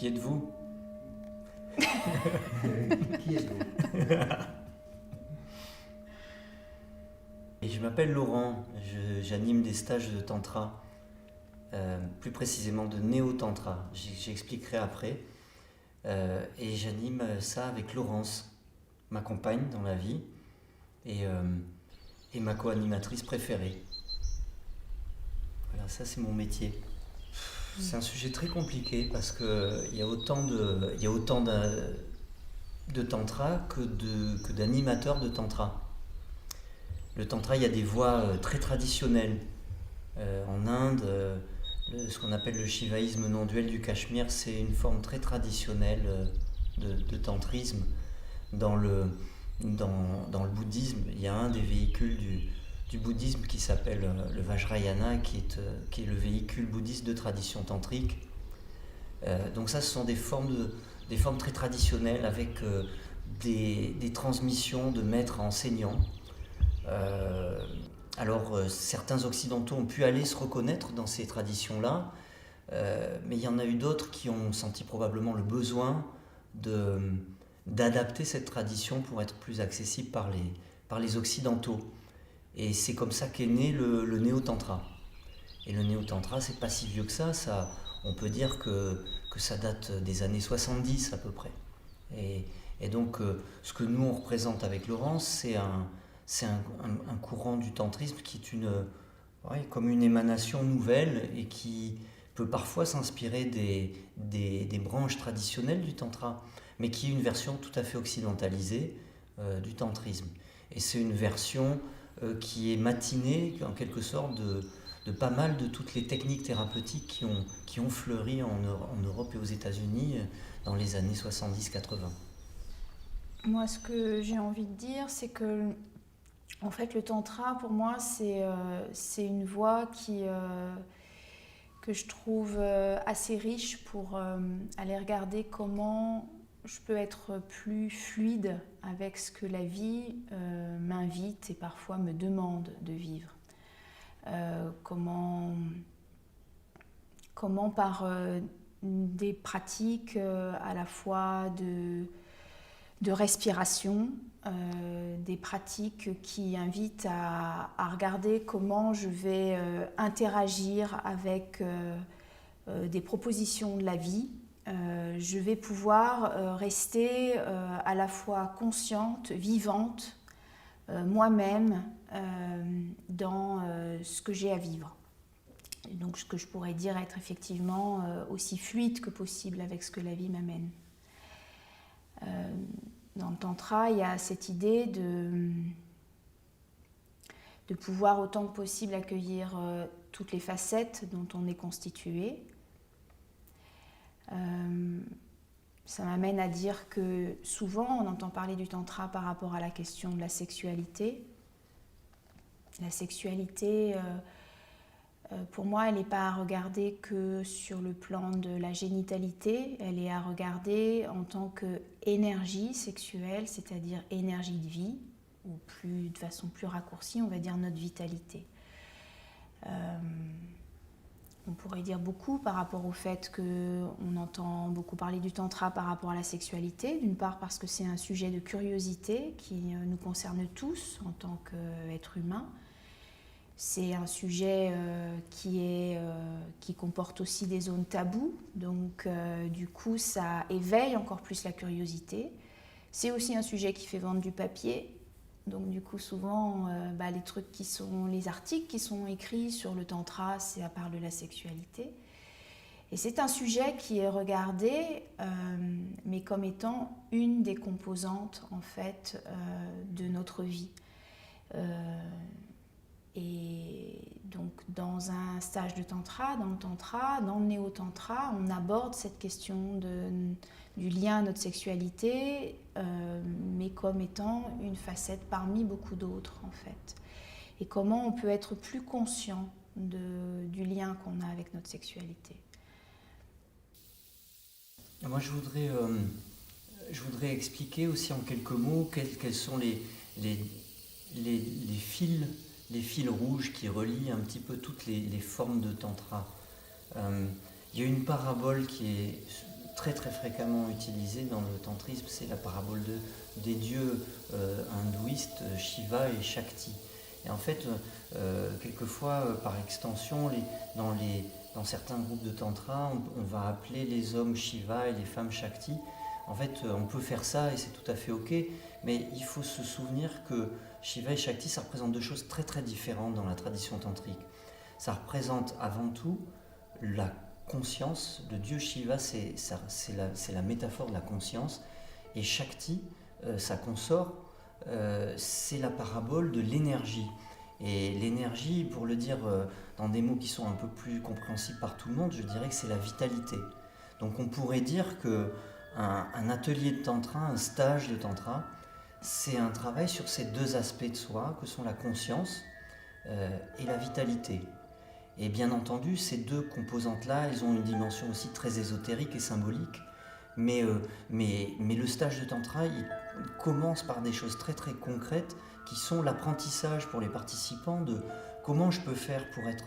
Qui êtes-vous? Qui êtes-vous? Et je m'appelle Laurent, j'anime des stages de tantra, plus précisément de néo-tantra, j'expliquerai après. Et j'anime ça avec Laurence, ma compagne dans la vie, et ma co-animatrice préférée. Voilà, ça c'est mon métier. C'est un sujet très compliqué parce qu'il y a autant de tantra que d'animateurs de tantra. Le tantra, il y a des voies très traditionnelles. En Inde, ce qu'on appelle le shivaïsme non-duel du Cachemire, c'est une forme très traditionnelle de tantrisme. Dans le bouddhisme, il y a un des véhicules du bouddhisme qui s'appelle le Vajrayana, qui est le véhicule bouddhiste de tradition tantrique. Donc ça, ce sont des formes très traditionnelles avec des transmissions de maîtres à enseignants. Certains occidentaux ont pu aller se reconnaître dans ces traditions-là, mais il y en a eu d'autres qui ont senti probablement le besoin d'adapter cette tradition pour être plus accessible par les occidentaux. Et c'est comme ça qu'est né le néo-tantra. Et le néo-tantra, c'est pas si vieux que ça, on peut dire que ça date des années 70 à peu près. Et donc, ce que nous on représente avec Laurence, c'est un courant du tantrisme qui est comme une émanation nouvelle et qui peut parfois s'inspirer des branches traditionnelles du tantra, mais qui est une version tout à fait occidentalisée du tantrisme. Et c'est une version qui est matinée, en quelque sorte, de pas mal de toutes les techniques thérapeutiques qui ont fleuri en Europe et aux États-Unis dans les années 70-80. Moi, ce que j'ai envie de dire, c'est que en fait, le tantra, pour moi, c'est une voie que je trouve assez riche pour aller regarder comment je peux être plus fluide avec ce que la vie m'invite et parfois me demande de vivre. Comment par des pratiques à la fois de respiration, des pratiques qui invitent à regarder comment je vais interagir avec des propositions de la vie. Je vais pouvoir rester à la fois consciente, vivante, moi-même dans ce que j'ai à vivre. Et donc ce que je pourrais dire être effectivement aussi fluide que possible avec ce que la vie m'amène. Dans le tantra, il y a cette idée de pouvoir autant que possible accueillir toutes les facettes dont on est constitué. Ça m'amène à dire que souvent on entend parler du tantra par rapport à la question de la sexualité. La sexualité, pour moi, elle n'est pas à regarder que sur le plan de la génitalité, elle est à regarder en tant qu'énergie sexuelle, c'est-à-dire énergie de vie, ou de façon plus raccourcie, on va dire notre vitalité. On pourrait dire beaucoup par rapport au fait qu'on entend beaucoup parler du tantra par rapport à la sexualité, d'une part parce que c'est un sujet de curiosité qui nous concerne tous en tant qu'êtres humains. C'est un sujet qui comporte aussi des zones taboues, donc du coup ça éveille encore plus la curiosité. C'est aussi un sujet qui fait vendre du papier. Donc du coup souvent les articles qui sont écrits sur le tantra, ça parle de la sexualité. Et c'est un sujet qui est regardé mais comme étant une des composantes en fait de notre vie. Et donc dans un stage de tantra, dans le néo-tantra, on aborde cette question du lien à notre sexualité, mais comme étant une facette parmi beaucoup d'autres en fait. Et comment on peut être plus conscient du lien qu'on a avec notre sexualité. Moi je voudrais expliquer aussi en quelques mots quels sont les fils rouges qui relient un petit peu toutes les formes de tantra. Il y a une parabole qui est très très fréquemment utilisée dans le tantrisme, c'est la parabole des dieux hindouistes Shiva et Shakti. Et en fait, quelquefois, par extension, dans certains groupes de tantra, on va appeler les hommes Shiva et les femmes Shakti. En fait, on peut faire ça et c'est tout à fait ok, mais il faut se souvenir que Shiva et Shakti, ça représente deux choses très très différentes dans la tradition tantrique. Ça représente avant tout la conscience. Le dieu Shiva, c'est la métaphore de la conscience, et Shakti, sa consort, c'est la parabole de l'énergie. Et l'énergie, pour le dire dans des mots qui sont un peu plus compréhensibles par tout le monde, je dirais que c'est la vitalité. Donc on pourrait dire qu'un atelier de tantra, un stage de tantra, c'est un travail sur ces deux aspects de soi, que sont la conscience et la vitalité. Et bien entendu, ces deux composantes-là, elles ont une dimension aussi très ésotérique et symbolique. Mais le stage de tantra, il commence par des choses très très concrètes qui sont l'apprentissage pour les participants de comment je peux faire pour être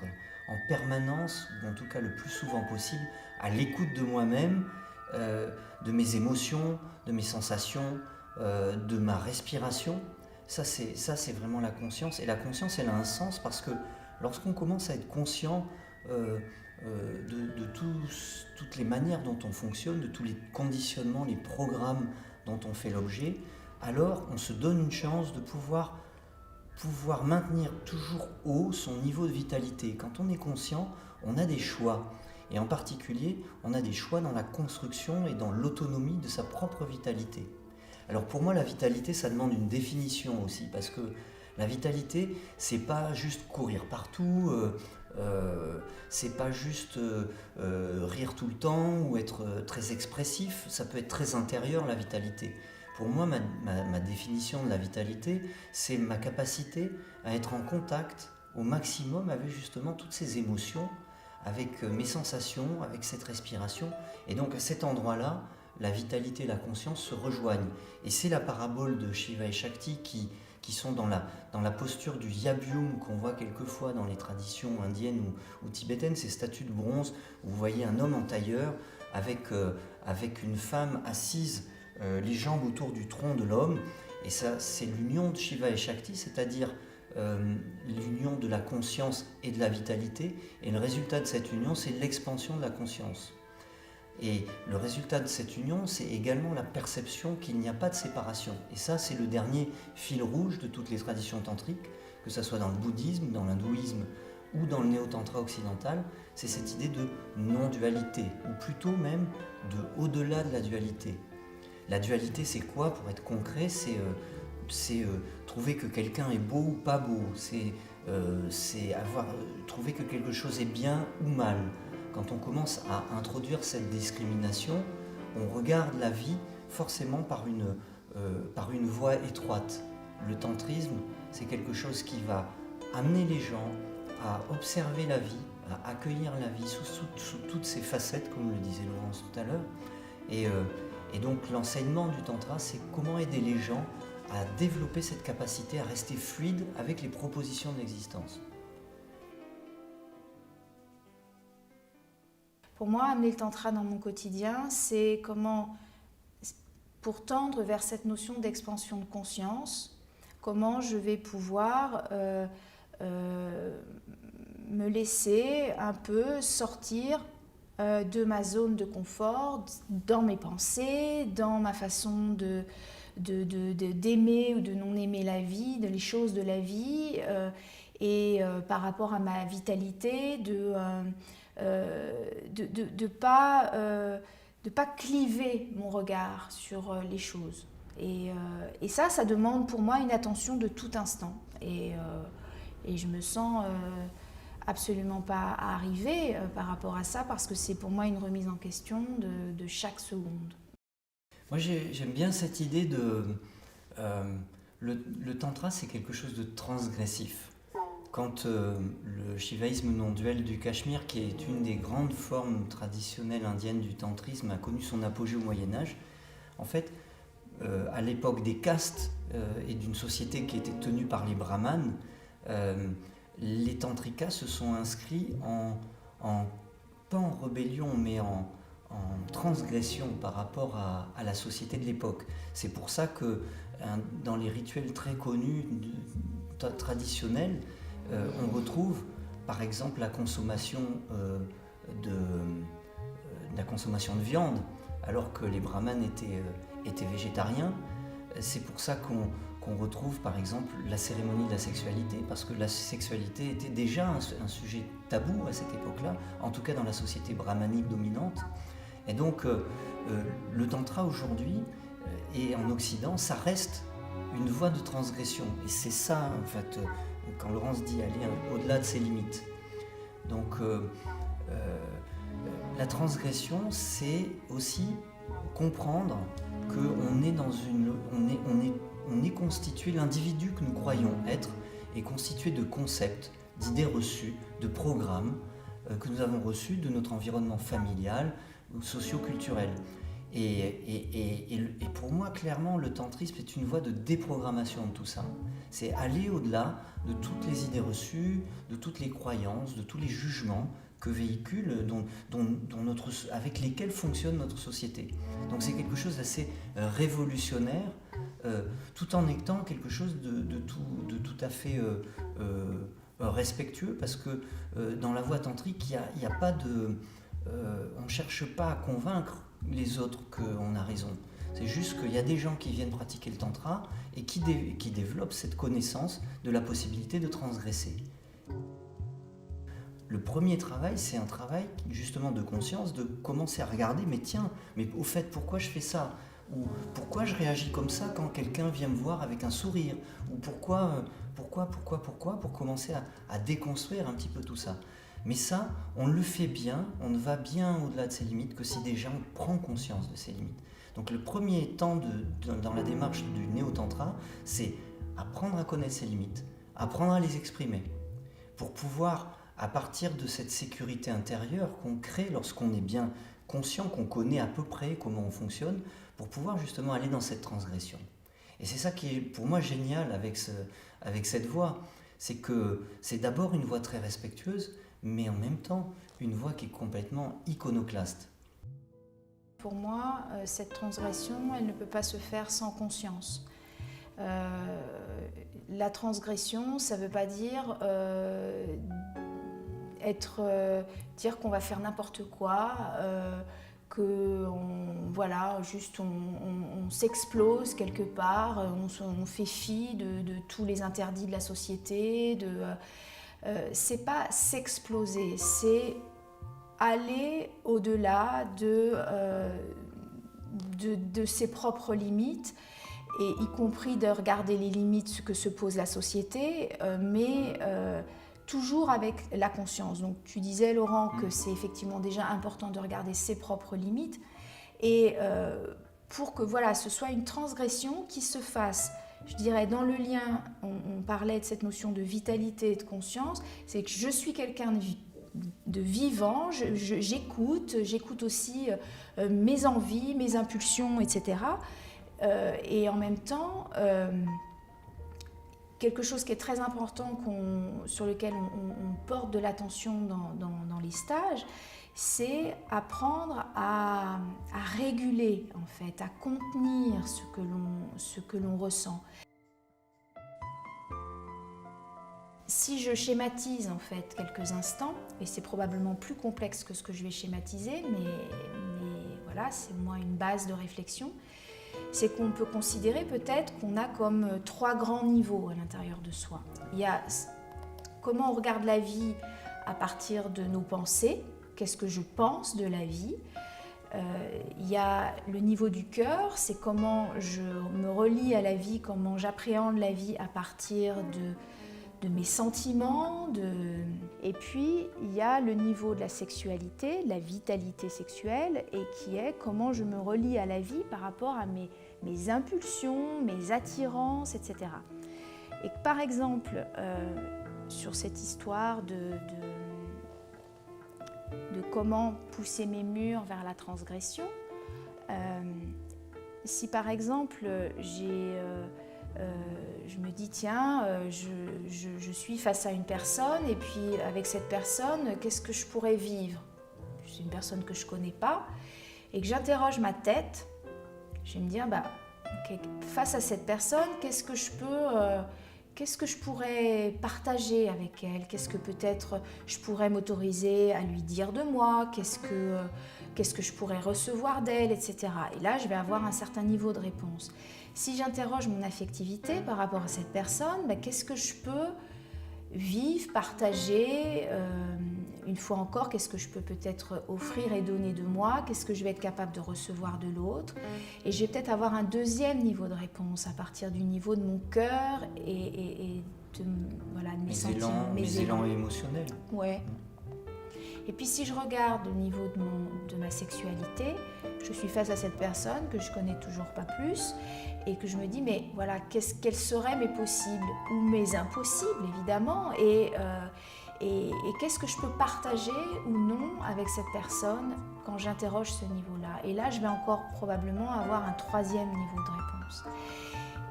en permanence, ou en tout cas le plus souvent possible, à l'écoute de moi-même, de mes émotions, de mes sensations, de ma respiration. Ça c'est vraiment la conscience. Et la conscience, elle a un sens parce que lorsqu'on commence à être conscient de toutes les manières dont on fonctionne, de tous les conditionnements, les programmes dont on fait l'objet, alors on se donne une chance de pouvoir maintenir toujours haut son niveau de vitalité. Quand on est conscient, on a des choix. Et en particulier, on a des choix dans la construction et dans l'autonomie de sa propre vitalité. Alors pour moi, la vitalité, ça demande une définition aussi, parce que la vitalité, c'est pas juste courir partout, c'est pas juste rire tout le temps ou être très expressif, ça peut être très intérieur, la vitalité. Pour moi, ma définition de la vitalité, c'est ma capacité à être en contact au maximum avec justement toutes ces émotions, avec mes sensations, avec cette respiration. Et donc à cet endroit-là, la vitalité et la conscience se rejoignent. Et c'est la parabole de Shiva et Shakti qui sont dans la posture du yabiyum qu'on voit quelquefois dans les traditions indiennes ou tibétaines, ces statues de bronze où vous voyez un homme en tailleur avec une femme assise, les jambes autour du tronc de l'homme. Et ça, c'est l'union de Shiva et Shakti, c'est-à-dire l'union de la conscience et de la vitalité. Et le résultat de cette union, c'est l'expansion de la conscience. Et le résultat de cette union, c'est également la perception qu'il n'y a pas de séparation. Et ça, c'est le dernier fil rouge de toutes les traditions tantriques, que ce soit dans le bouddhisme, dans l'hindouisme ou dans le néo-tantra occidental, c'est cette idée de non-dualité, ou plutôt même de au-delà de la dualité. La dualité, c'est quoi, pour être concret? C'est trouver que quelqu'un est beau ou pas beau, c'est trouver que quelque chose est bien ou mal. Quand on commence à introduire cette discrimination, on regarde la vie forcément par une voie étroite. Le tantrisme, c'est quelque chose qui va amener les gens à observer la vie, à accueillir la vie sous toutes ses facettes, comme le disait Laurence tout à l'heure. Et donc l'enseignement du tantra, c'est comment aider les gens à développer cette capacité à rester fluide avec les propositions de l'existence. Pour moi, amener le tantra dans mon quotidien, c'est comment, pour tendre vers cette notion d'expansion de conscience, comment je vais pouvoir me laisser un peu sortir de ma zone de confort, dans mes pensées, dans ma façon d'aimer ou de non aimer la vie, les choses de la vie, et par rapport à ma vitalité, de pas cliver mon regard sur les choses. Et ça demande pour moi une attention de tout instant. Et je me sens absolument pas arrivée par rapport à ça, parce que c'est pour moi une remise en question de chaque seconde. Moi j'aime bien cette idée de... le tantra, c'est quelque chose de transgressif. Quand le shivaïsme non-duel du Cachemire, qui est une des grandes formes traditionnelles indiennes du tantrisme, a connu son apogée au Moyen-Âge, en fait, à l'époque des castes et d'une société qui était tenue par les brahmanes, les tantrikas se sont inscrits pas en rébellion, mais en transgression par rapport à la société de l'époque. C'est pour ça que dans les rituels très connus, traditionnels, on retrouve par exemple la consommation de viande, alors que les brahmanes étaient végétariens. C'est pour ça qu'on retrouve par exemple la cérémonie de la sexualité, parce que la sexualité était déjà un sujet tabou à cette époque-là, en tout cas dans la société brahmanique dominante. Et donc le tantra aujourd'hui et en Occident, ça reste une voie de transgression. Et c'est ça en fait, quand Laurence dit aller au-delà de ses limites. Donc la transgression, c'est aussi comprendre qu'on est dans on est constitué, l'individu que nous croyons être est constitué de concepts, d'idées reçues, de programmes que nous avons reçus de notre environnement familial ou socio-culturel. Et pour moi, clairement, le tantrisme est une voie de déprogrammation de tout ça. C'est aller au-delà de toutes les idées reçues, de toutes les croyances, de tous les jugements que véhicule, avec lesquels fonctionne notre société. Donc c'est quelque chose d'assez révolutionnaire, tout en étant quelque chose de tout à fait respectueux, parce que dans la voie tantrique, il y a pas de... on ne cherche pas à convaincre les autres qu'on a raison. C'est juste qu'il y a des gens qui viennent pratiquer le tantra et qui développent cette connaissance de la possibilité de transgresser. Le premier travail, c'est un travail justement de conscience, de commencer à regarder, mais au fait, pourquoi je fais ça ? Ou pourquoi je réagis comme ça quand quelqu'un vient me voir avec un sourire ? Ou pourquoi, pour commencer à déconstruire un petit peu tout ça. Mais ça, on le fait bien, on ne va bien au-delà de ses limites que si déjà on prend conscience de ses limites. Donc le premier temps dans la démarche du néo-tantra, c'est apprendre à connaître ses limites, apprendre à les exprimer, pour pouvoir, à partir de cette sécurité intérieure qu'on crée lorsqu'on est bien conscient, qu'on connaît à peu près comment on fonctionne, pour pouvoir justement aller dans cette transgression. Et c'est ça qui est pour moi génial avec cette voie, c'est que c'est d'abord une voie très respectueuse, mais en même temps une voie qui est complètement iconoclaste. Pour moi, cette transgression, elle ne peut pas se faire sans conscience. La transgression, ça ne veut pas dire dire qu'on va faire n'importe quoi, on s'explose quelque part, on fait fi de tous les interdits de la société. C'est pas s'exploser, c'est aller au-delà de ses propres limites, et y compris de regarder les limites que se pose la société, mais toujours avec la conscience. Donc tu disais, Laurent, que c'est effectivement déjà important de regarder ses propres limites, et pour que ce soit une transgression qui se fasse, je dirais, dans le lien, on parlait de cette notion de vitalité et de conscience, c'est que je suis quelqu'un de vivant, j'écoute aussi mes envies, mes impulsions, etc. Et en même temps, quelque chose qui est très important, sur lequel on porte de l'attention dans les stages, c'est apprendre à réguler, en fait, à contenir ce que l'on ressent. Si je schématise en fait quelques instants, et c'est probablement plus complexe que ce que je vais schématiser, mais voilà, c'est au moins une base de réflexion, c'est qu'on peut considérer peut-être qu'on a comme 3 grands niveaux à l'intérieur de soi. Il y a comment on regarde la vie à partir de nos pensées, qu'est-ce que je pense de la vie. Il y a le niveau du cœur, c'est comment je me relie à la vie, comment j'appréhende la vie à partir de mes sentiments. Et puis, il y a le niveau de la sexualité, de la vitalité sexuelle, et qui est comment je me relie à la vie par rapport à mes impulsions, mes attirances, etc. Et par exemple, sur cette histoire de comment pousser mes murs vers la transgression, si par exemple je me dis tiens, je suis face à une personne, et puis avec cette personne, qu'est-ce que je pourrais vivre ? C'est une personne que je ne connais pas, et que j'interroge ma tête, je vais me dire, ok, face à cette personne, qu'est-ce que je pourrais partager avec elle? Qu'est-ce que peut-être je pourrais m'autoriser à lui dire de moi? Qu'est-ce que je pourrais recevoir d'elle, etc. Et là, je vais avoir un certain niveau de réponse. Si j'interroge mon affectivité par rapport à cette personne, qu'est-ce que je peux vivre, partager, une fois encore, qu'est-ce que je peux peut-être offrir et donner de moi, qu'est-ce que je vais être capable de recevoir de l'autre, et je vais peut-être avoir un deuxième niveau de réponse à partir du niveau de mon cœur et de mes sentiments, mes élans émotionnels. Ouais. Et puis si je regarde au niveau de ma sexualité, je suis face à cette personne que je connais toujours pas plus et que je me dis, mais voilà, quels seraient mes possibles ou mes impossibles, évidemment, et qu'est-ce que je peux partager ou non avec cette personne quand j'interroge ce niveau-là. Et là, je vais encore probablement avoir un troisième niveau de réponse.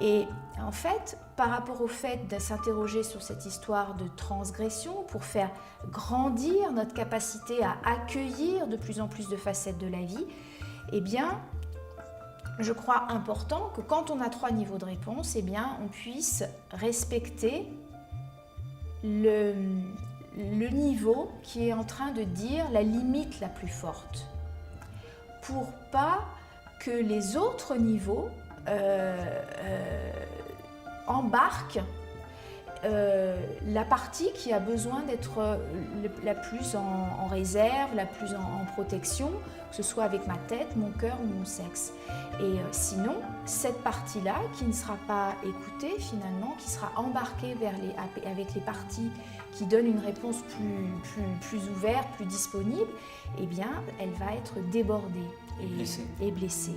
Et en fait, par rapport au fait de s'interroger sur cette histoire de transgression pour faire grandir notre capacité à accueillir de plus en plus de facettes de la vie, eh bien, je crois important que quand on a 3 niveaux de réponse, eh bien, on puisse respecter le niveau qui est en train de dire la limite la plus forte, pour pas que les autres niveaux embarquent la partie qui a besoin d'être la plus en réserve, la plus en protection, que ce soit avec ma tête, mon cœur ou mon sexe. Et sinon, cette partie-là, qui ne sera pas écoutée finalement, qui sera embarquée avec les parties qui donnent une réponse plus ouverte, plus disponible, eh bien, elle va être débordée et blessée.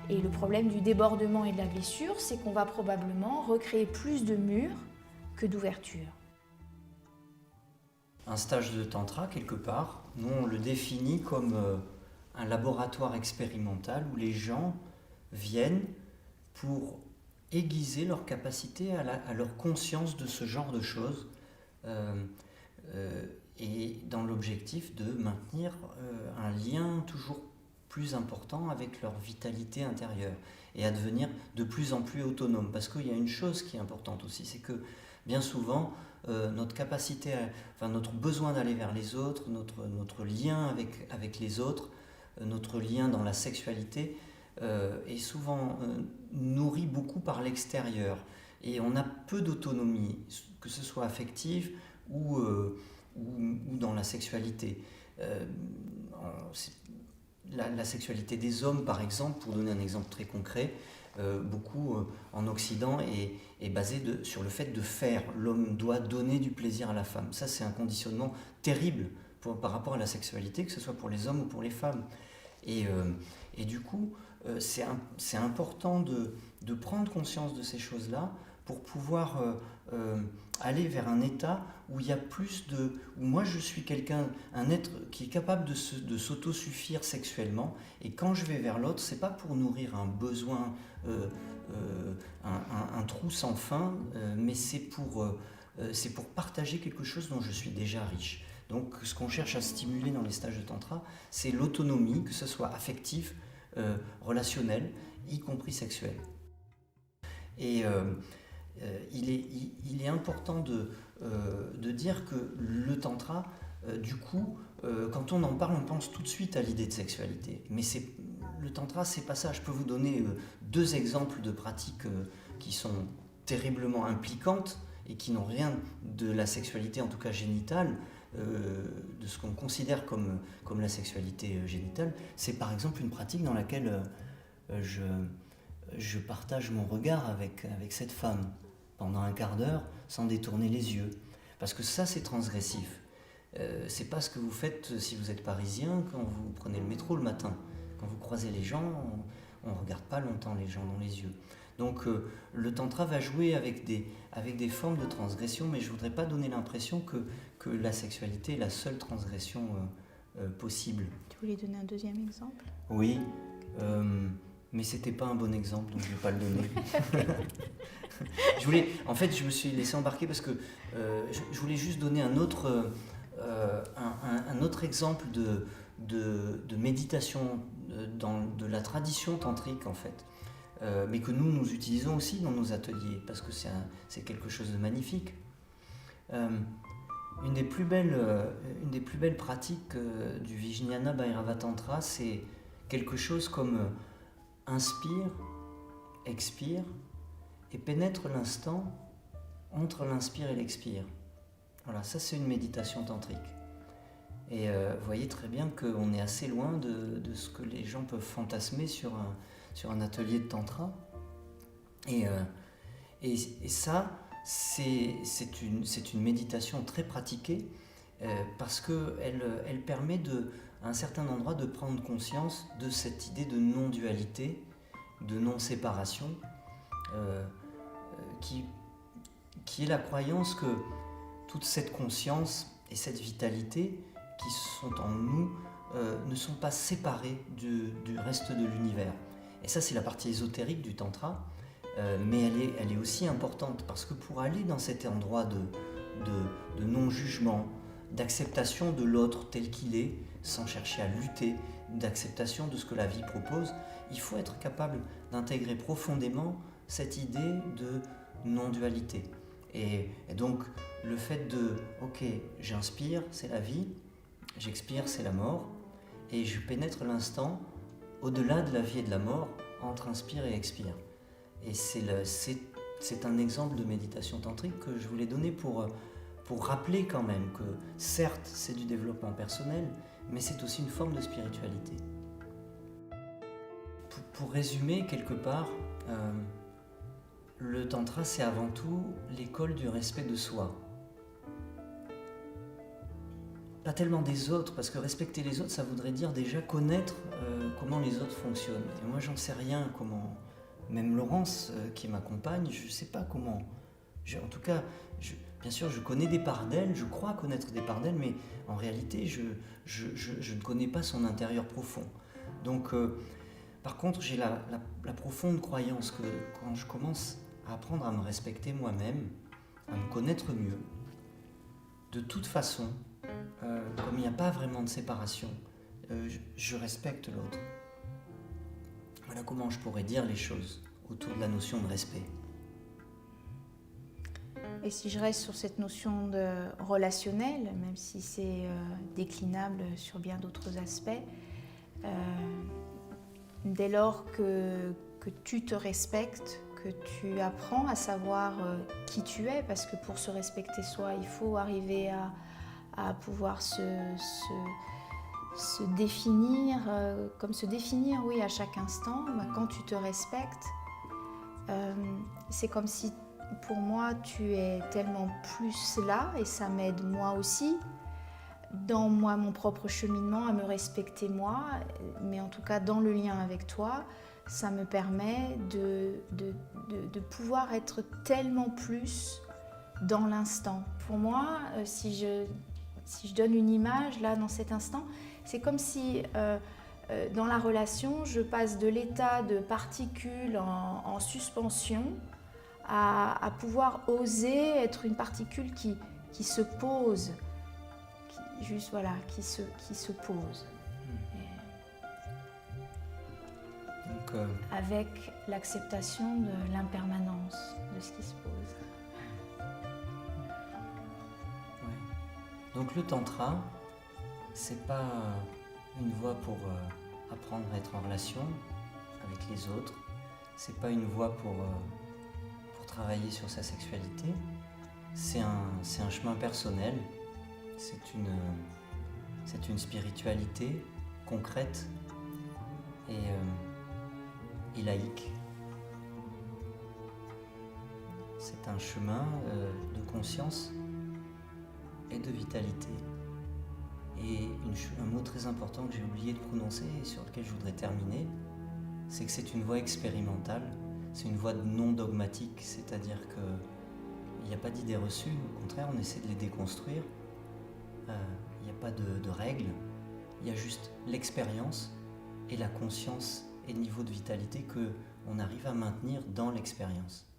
Et le problème du débordement et de la blessure, c'est qu'on va probablement recréer plus de murs que d'ouverture. Un stage de tantra, quelque part, nous on le définit comme un laboratoire expérimental où les gens viennent pour aiguiser leur capacité à leur conscience de ce genre de choses et dans l'objectif de maintenir un lien toujours plus important avec leur vitalité intérieure et à devenir de plus en plus autonome. Parce qu'il y a une chose qui est importante aussi, c'est que bien souvent, notre capacité, notre besoin d'aller vers les autres, notre lien avec les autres, notre lien dans la sexualité est souvent nourri beaucoup par l'extérieur. Et on a peu d'autonomie, que ce soit affective ou dans la sexualité. La sexualité des hommes, par exemple, pour donner un exemple très concret, beaucoup en Occident est basée sur le fait de faire. L'homme doit donner du plaisir à la femme. Ça, c'est un conditionnement terrible par rapport à la sexualité, que ce soit pour les hommes ou pour les femmes. Et du coup, c'est important de prendre conscience de ces choses-là pour pouvoir aller vers un état où il y a plus de... où moi je suis un être qui est capable de s'autosuffire sexuellement, et quand je vais vers l'autre, c'est pas pour nourrir un besoin, un trou sans fin, mais c'est pour partager quelque chose dont je suis déjà riche. Donc ce qu'on cherche à stimuler dans les stages de tantra, c'est l'autonomie, que ce soit affective, relationnelle, y compris sexuelle. Et il est important de dire que le tantra, du coup, quand on en parle, on pense tout de suite à l'idée de sexualité. Mais le tantra, c'est pas ça. Je peux vous donner 2 exemples de pratiques qui sont terriblement impliquantes et qui n'ont rien de la sexualité, en tout cas génitale, de ce qu'on considère comme la sexualité génitale. C'est par exemple une pratique dans laquelle je partage mon regard avec cette femme pendant un quart d'heure sans détourner les yeux. Parce que ça, c'est transgressif. C'est pas ce que vous faites si vous êtes parisien quand vous prenez le métro le matin. Quand vous croisez les gens, on ne regarde pas longtemps les gens dans les yeux. Donc le tantra va jouer avec des formes de transgression, mais je ne voudrais pas donner l'impression que la sexualité est la seule transgression possible. Tu voulais donner un deuxième exemple ? Oui, mais c'était pas un bon exemple, donc je ne vais pas le donner. Je me suis laissé embarquer parce que je voulais juste donner un autre exemple de méditation de la tradition tantrique en fait, mais que nous utilisons aussi dans nos ateliers parce que c'est quelque chose de magnifique. Une des plus belles pratiques du Vijnana Bhairava Tantra, c'est quelque chose comme inspire, expire et pénètre l'instant entre l'inspire et l'expire. Voilà, ça c'est une méditation tantrique. Et vous voyez très bien qu'on est assez loin de ce que les gens peuvent fantasmer sur un atelier de tantra. Et ça, c'est une méditation très pratiquée parce qu'elle permet à un certain endroit de prendre conscience de cette idée de non-dualité, de non-séparation, qui est la croyance que toute cette conscience et cette vitalité qui sont en nous ne sont pas séparées du reste de l'univers. Et ça, c'est la partie ésotérique du tantra, mais elle est aussi importante parce que pour aller dans cet endroit de non-jugement, d'acceptation de l'autre tel qu'il est, sans chercher à lutter, d'acceptation de ce que la vie propose, il faut être capable d'intégrer profondément cette idée de non-dualité. Et donc, le fait ok, j'inspire, c'est la vie, j'expire, c'est la mort, et je pénètre l'instant au-delà de la vie et de la mort, entre inspire et expire. Et c'est un exemple de méditation tantrique que je voulais donner pour rappeler quand même que certes, c'est du développement personnel, mais c'est aussi une forme de spiritualité. Pour résumer quelque part, le tantra, c'est avant tout l'école du respect de soi. Pas tellement des autres, parce que respecter les autres, ça voudrait dire déjà connaître comment les autres fonctionnent. Et moi, j'en sais rien comment. Même Laurence, qui m'accompagne, je ne sais pas comment. En tout cas, bien sûr, je connais des parts d'elle, je crois connaître des parts d'elle, mais en réalité, je ne connais pas son intérieur profond. Donc, par contre, j'ai la profonde croyance que quand je commence à apprendre à me respecter moi-même, à me connaître mieux, de toute façon, comme il n'y a pas vraiment de séparation, je respecte l'autre. Voilà comment je pourrais dire les choses autour de la notion de respect. Et si je reste sur cette notion de relationnel, même si c'est déclinable sur bien d'autres aspects, dès lors que tu te respectes, que tu apprends à savoir qui tu es, parce que pour se respecter soi, il faut arriver à pouvoir se définir, comme se définir, oui, à chaque instant. Quand tu te respectes, c'est comme si, pour moi, tu es tellement plus là, et ça m'aide moi aussi, dans moi, mon propre cheminement, à me respecter moi, mais en tout cas dans le lien avec toi, ça me permet de pouvoir être tellement plus dans l'instant. Pour moi, si je donne une image, là, dans cet instant, c'est comme si, dans la relation, je passe de l'état de particule en suspension à pouvoir oser être une particule qui se pose, qui se pose. Donc, avec l'acceptation de l'impermanence de ce qui se pose. Ouais. Donc le tantra, c'est pas une voie pour apprendre à être en relation avec les autres, c'est pas une voie pour travailler sur sa sexualité, c'est un chemin personnel, c'est une spiritualité concrète et laïque. C'est un chemin de conscience et de vitalité. Et un mot très important que j'ai oublié de prononcer et sur lequel je voudrais terminer, c'est que c'est une voie expérimentale, c'est une voie non dogmatique, c'est-à-dire qu'il n'y a pas d'idées reçues, au contraire on essaie de les déconstruire, il n'y a pas de règles, il y a juste l'expérience et la conscience et le niveau de vitalité qu'on arrive à maintenir dans l'expérience.